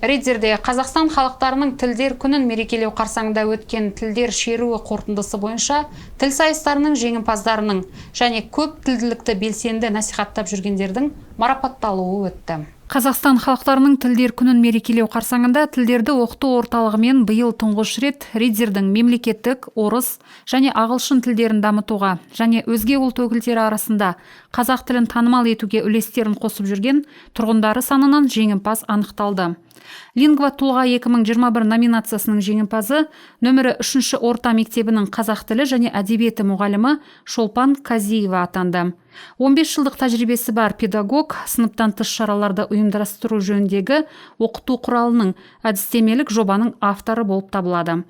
Ридзерде Қазақстан халықтарының тілдер күнін мерекелеу қарсаңында өткен тілдер шеруі қорытындысы бойынша тіл сайыстарының жеңімпаздарының және көп тілділікті белсенді насихаттап жүргендердің марапатталуы өтті. Қазақстан халықтарының тілдер күнін мерекелеу қарсаңында тілдерді оқыту орталығымен биыл тұңғыш рет Ридзердің мемлекеттік, орыс және ағылшын тілдерін дамытуға және өзге ұлт өкілдері арасында қазақ тілін танымал етуге үлестерін қосып жүрген тұрғындары санынан жеңімпаз анықталды. Лингва тұлға 2021 номинациясының жеңімпазы нөмірі 3 орта мектебінің қазақ тілі және әдебиеті мұғалімі Шолпан Казиева атанды. 15 жылдық тәжірибесі бар педагог сыныптан тыс шараларды ұйымдастыру жөніндегі оқыту құралының әдістемелік жобаның авторы болып табылады.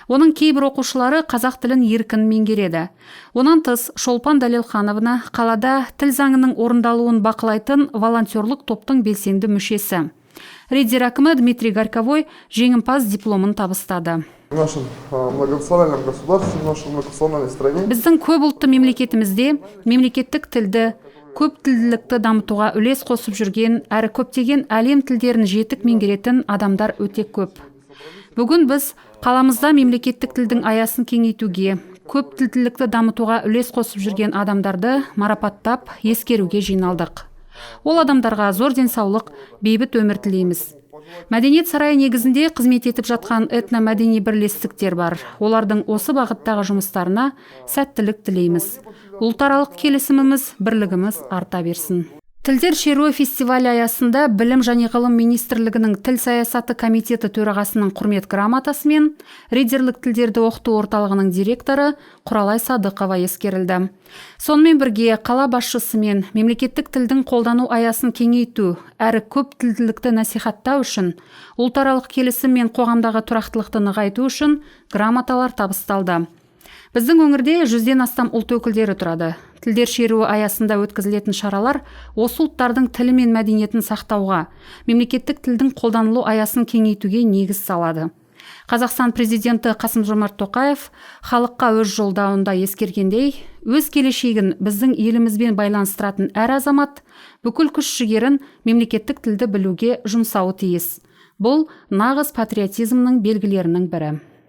Оның кейбір оқушылары қазақ тілін еркін меңгереді. Онан тыс Шолпан Дәлелхановна қалада тіл заңының орындалуын бақылайтын волонтерлық топтың белсенді мүшесі. Ридзер әкімі Дмитрий Горьковой жеңімпаз дипломын табыстады. Біздің көп ұлтты мемлекетімізде мемлекеттік тілді, көп тілділікті дамытуға үлес қосып жүрген әрі көптеген әлем тілдерін жетік меңгеретін адамдар өте көп. Бүгін біз қаламызда мемлекеттік тілдің аясын кеңейтуге, көп тілділікті дамытуға үлес қосып жүрген адамдарды марапаттап, ескеруге жиналдық. Ол адамдарға зор денсаулық, бейбіт өмір тілейміз. Мәдениет сарайы негізінде қызмет етіп жатқан этномәдени бірлестіктер бар. Олардың осы бағыттағы жұмыстарына сәттілік тілейміз. Ұлтаралық келісіміміз, бірлігіміз арта берсін. Тілдер шеруі фестивалі аясында Білім және ғылым министрлігінің тіл саясаты комитеті төрағасының құрмет грамотасы мен Ридзерлік тілдерді оқыту орталығының директоры Құралай Садықова ескерілді. Сонымен бірге қала басшысы мен мемлекеттік тілдің қолдану аясын кеңейту әрі көп тілділікті насихаттау үшін, ұлтаралық келісім мен қоғамдағы тұрақтылықты нығайту үшін грамоталар табысталды. Біздің өңірде 100-ден астам ұлт өкілдері тұрады. Тілдер шеруі аясында өткізілетін шаралар осы ұлттардың тілі мен мәдениетін сақтауға, мемлекеттік тілдің қолданылу аясын кеңейтуге негіз салады. Қазақстан президенті Қасым-Жомарт Тоқаев халыққа өз жолдауында ескергендей, өз келешегін біздің елімізбен байланыстыратын әр азамат бүкіл күш-жігерін мемлекеттік тілді білуге жұмсауы тиіс. Бұл нағыз патриотизмнің белгілерінің бірі.